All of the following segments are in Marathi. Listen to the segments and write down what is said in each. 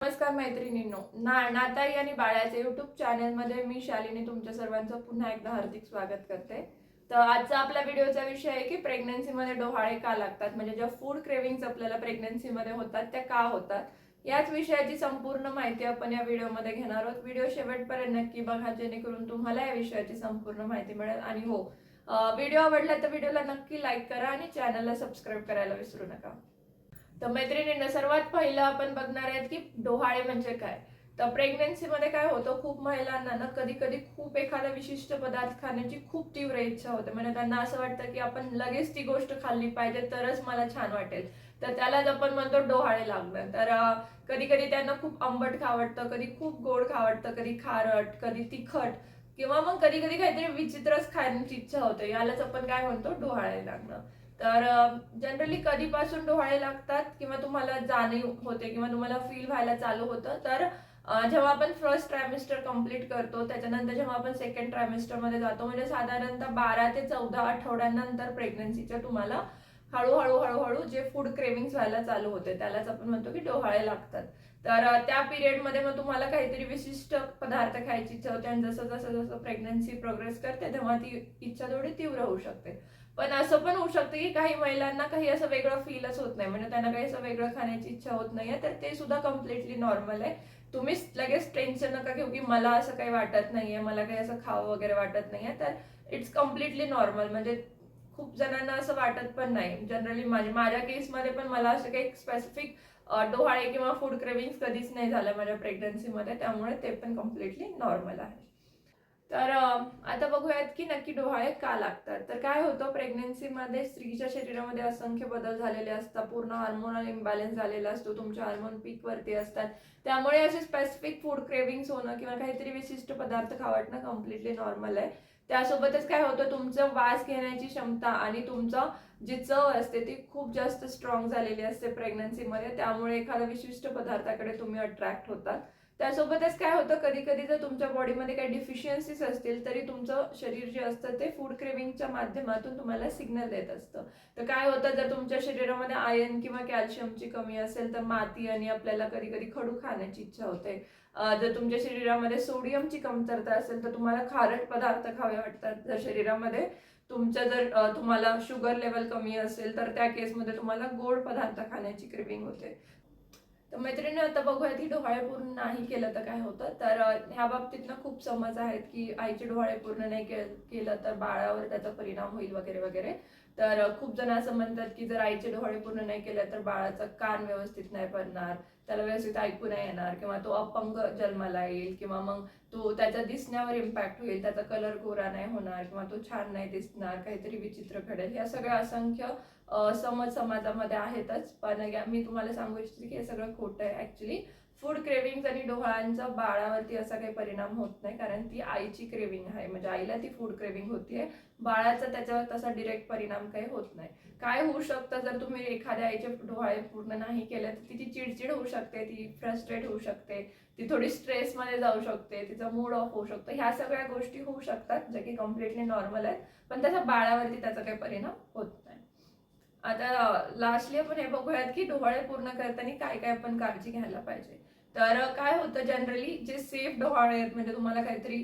नमस्कार मैत्रिणींनो, नाताई आणि बाळाचे युट्यूब चॅनलमध्ये मी शालिनी तुमच्या सर्वांचं पुन्हा एकदा हार्दिक स्वागत करते. तर आजचा आपल्या व्हिडिओचा विषय आहे की प्रेग्नन्सीमध्ये डोहाळे का लागतात, म्हणजे ज्या फूड क्रेविंग्स आपल्याला प्रेग्नन्सीमध्ये होतात त्या का होतात, याच विषयाची संपूर्ण माहिती आपण या व्हिडिओमध्ये घेणार आहोत. व्हिडिओ शेवटपर्यंत नक्की बघा, जेणेकरून तुम्हाला या विषयाची संपूर्ण माहिती मिळेल. आणि हो, व्हिडिओ आवडला तर व्हिडिओला नक्की लाईक करा आणि चॅनलला सबस्क्राईब करायला विसरू नका. तर मैत्रिणींना सर्वात पहिलं आपण बघणार आहेत की डोहाळे म्हणजे काय. तर प्रेग्नन्सीमध्ये काय होतं, खूप महिलांना ना कधी कधी खूप एखादा विशिष्ट पदार्थ खाण्याची खूप तीव्र इच्छा होते. म्हणजे त्यांना असं वाटतं की आपण लगेच ती गोष्ट खाल्ली पाहिजे तरच मला छान वाटेल. तर त्यालाच आपण म्हणतो डोहाळे लागणं. तर कधी कधी त्यांना खूप आंबट खावडतं, कधी खूप गोड खावडतं, कधी खारट, कधी तिखट, किंवा मग कधी कधी काहीतरी विचित्रच खाण्याची इच्छा होते. यालाच आपण काय म्हणतो, डोहाळे लागणं. तर जनरली कधीपासून डोहाळे लागतात किंवा तुम्हाला जाणीव होते किंवा तुम्हाला फील व्हायला चालू होतं, तर जेव्हा आपण फर्स्ट ट्रायमिस्टर कम्प्लीट करतो, त्याच्यानंतर जेव्हा आपण सेकंड ट्रायमिस्टर मध्ये जातो, म्हणजे साधारणतः 12 ते 14 आठवड्यांनंतर प्रेग्नन्सीच्या तुम्हाला हळूहळू हळूहळू जे फूड क्रेविंग्स व्हायला चालू होते, त्यालाच आपण म्हणतो की डोहाळे लागतात. तर त्या पिरियडमध्ये मग तुम्हाला काहीतरी विशिष्ट पदार्थ खायची इच्छा होते, आणि जसं जसं जसं प्रेग्नन्सी प्रोग्रेस करते तेव्हा ती इच्छा थोडी तीव्र होऊ शकते. पण असं पण होऊ शकतं की काही महिलांना काही असं वेगळं फीलच होत नाही, म्हणजे त्यांना काही असं वेगळं खाण्याची इच्छा होत नाहीये, तर ते सुद्धा कम्प्लिटली नॉर्मल आहे. तुम्ही लगेच टेन्शन नका घेऊ की मला असं काही वाटत नाहीये, मला काही असं खावं वगैरे वाटत नाहीये. तर इट्स कम्प्लिटली नॉर्मल. म्हणजे खूप जणांना असं वाटत पण नाही. जनरली माझ्या केसमध्ये पण मला असं काही स्पेसिफिक डोहाळे किंवा फूड क्रेविंग्स कधीच नाही झालं माझ्या प्रेग्नन्सीमध्ये, त्यामुळे ते पण कम्प्लिटली नॉर्मल आहे. तर आता बघूयात की नक्की डोहाळे का लागतात. तर काय होतं, प्रेग्नन्सीमध्ये स्त्रीच्या शरीरामध्ये असंख्य बदल झालेले असतात, पूर्ण हार्मोनल इम्बॅलन्स झालेला असतो, तुमचे हार्मोन पीक वरती असतात. त्यामुळे असे स्पेसिफिक फूड क्रेविंग्स होणं किंवा काहीतरी विशिष्ट पदार्थ खावटणं कम्प्लिटली नॉर्मल आहे. त्यासोबतच काय होतं, तुमचं वास घेण्याची क्षमता आणि तुमचं जी चव असते ती खूप जास्त स्ट्रॉंग झालेली असते प्रेग्नन्सीमध्ये, त्यामुळे एखाद्या विशिष्ट पदार्थाकडे तुम्ही अट्रॅक्ट होतात. त्यासोबतच काय होतं, कधी कधी जर तुमच्या बॉडीमध्ये काही डिफिशियन्सीज असतील तरी तुमचं शरीर जे असतं ते फूड क्रेविंगच्या माध्यमातून तुम्हाला सिग्नल देत असतं. तर काय होतं, जर तुमच्या शरीरामध्ये आयर्न किंवा कॅल्शियमची कमी असेल तर माती आणि आपल्याला कधी कधी खडू खाण्याची इच्छा होते. जर तुमच्या शरीरामध्ये सोडियमची कमतरता असेल तर तुम्हाला खारट पदार्थ खावे वाटतात. जर शरीरामध्ये तुम्हाला शुगर लेवल कमी असेल तर त्या केसमध्ये तुम्हाला गोड पदार्थ खाण्याची क्रेविंग होते. तर मैत्रिणी, आता बघूया की डोहाळे पूर्ण नाही केलं तर काय होतं. तर ह्या बाबतीत ना खूप समज आहेत की आईचे डोहाळे पूर्ण नाही केलं तर बाळावर त्याचा परिणाम होईल वगैरे वगैरे. तर खूप जण असं म्हणतात की जर आईचे डोहाळे पूर्ण नाही केले तर बाळाचा कान व्यवस्थित नाही भरणार, त्याला व्यवस्थित ऐकू नाही येणार, किंवा तो अपंग जन्माला येईल, किंवा मग तो त्याच्या दिसण्यावर इम्पॅक्ट होईल, त्याचा कलर गोरा नाही होणार, किंवा तो छान नाही दिसणार, काहीतरी विचित्र घडेल. या सगळ्या असंख्य समज समाजामध्ये आहेतच. पण मी तुम्हाला सांगू इच्छिते की हे सगळं खोटं आहे. ऍक्च्युली फूड क्रेविंग आणि डोहाळ्यांचा बाळावरती असा काही परिणाम होत नाही, कारण ती आईची क्रेविंग आहे, म्हणजे आईला ती फूड क्रेविंग होतीये. बाळाचा त्याच्यावर तसा डिरेक्ट परिणाम काही होत नाही. काय होऊ शकतं, जर तुम्ही एखाद्या आईचे डोहाळे पूर्ण नाही केले तर तिची चिडचिड होऊ शकते, ती फ्रस्ट्रेट होऊ शकते, ती थोडी स्ट्रेसमध्ये जाऊ शकते, तिचा मूड ऑफ होऊ शकतो. ह्या सगळ्या गोष्टी होऊ शकतात ज्या की कम्प्लिटली नॉर्मल आहेत, पण त्याचा बाळावरती त्याचा काही परिणाम होत नाही. आता लास्टली आपण हे बघूयात की डोहाळे पूर्ण करताना काय काय आपण काळजी घ्यायला पाहिजे. तर काय होतं, जनरली जे सेफ डोहाळे आहेत, म्हणजे तुम्हाला काहीतरी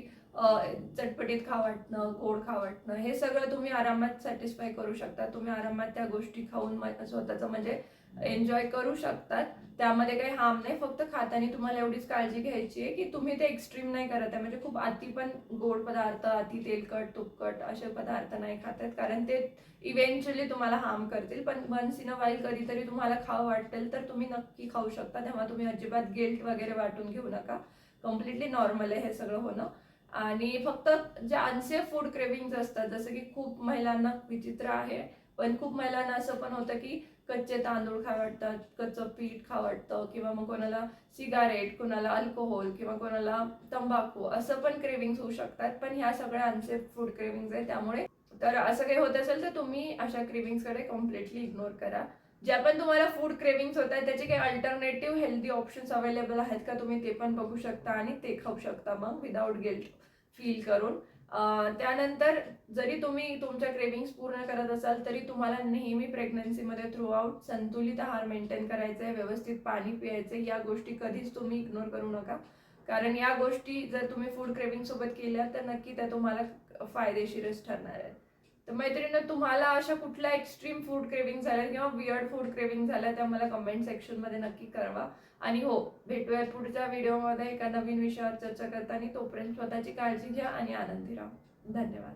चटपटीत खावटणं, गोड खावटणं, हे सगळं तुम्ही आरामात सॅटिस्फाय करू शकता. तुम्ही आरामात त्या गोष्टी खाऊन स्वतःचं म्हणजे एन्जॉय करू शकतात. त्यामध्ये काही हार्म नाही. फक्त खाताना तुम्हाला एवढीच काळजी घ्यायची आहे की तुम्ही ते एक्स्ट्रीम नाही करत आहे, म्हणजे खूप अति पण गोड पदार्थ, अति तेलकट तुपकट असे पदार्थ नाही खात आहेत, कारण ते इव्हेंच्युअली तुम्हाला हार्म करतील. पण वन्स इन अ वाईल कधीतरी तुम्हाला खावं वाटेल तर तुम्ही नक्की खाऊ शकता. तेव्हा तुम्ही अजिबात गिल्ट वगैरे वाटून घेऊ नका. कम्प्लिटली नॉर्मल आहे हे सगळं होणं. आणि फक्त जे अनसेफ फूड क्रेविंग्स असतात, जसं की खूप महिलांना विचित्र आहे, पण खूप महिलांना असं पण होतं की कच्चे तांदूळ खावडतात, कच्चं पीठ खावडतं, किंवा मग कोणाला सिगारेट, कोणाला अल्कोहोल, किंवा कोणाला तंबाखू, असं पण क्रेविंग्स होऊ शकतात. पण ह्या सगळ्या अनसेफ फूड क्रेविंग्स आहे, त्यामुळे तर असं काही होत असेल तर तुम्ही अशा क्रेविंग्सकडे कम्प्लिटली इग्नोर करा. ज्या पण तुम्हाला फूड क्रेविंग्स होत आहेत त्याचे काही अल्टरनेटिव्ह हेल्दी ऑप्शन्स अवेलेबल आहेत का, तुम्ही ते पण बघू शकता आणि ते खाऊ शकता मग विदाऊट गिल्ट फील करून. त्यानंतर जरी तुम्ही तुमच्या क्रेविंग्स पूर्ण करत असाल तरी तुम्हाला नेहमी प्रेग्नन्सीमध्ये थ्रू आउट संतुलित आहार मेंटेन करायचा आहे, व्यवस्थित पाणी प्यायचं, या गोष्टी कधीच तुम्ही इग्नोर करू नका. कारण या गोष्टी जर तुम्ही फूड क्रेविंग सोबत केल्या तर नक्की त्या तुम्हाला फायदेशीरच ठरणार आहेत. तर मैत्रिणी, तुम्हाला अशा कुठल्या एक्स्ट्रीम फूड क्रेविंग झाल्या किंवा वियर्ड फूड क्रेविंग झाल्या त्या मला कमेंट सेक्शनमध्ये नक्की कळवा. आणि हो, भेटूयात पुढच्या व्हिडिओमध्ये एका नवीन विषयावर चर्चा करताना. तोपर्यंत स्वतःची काळजी घ्या आणि आनंदी राहा. धन्यवाद.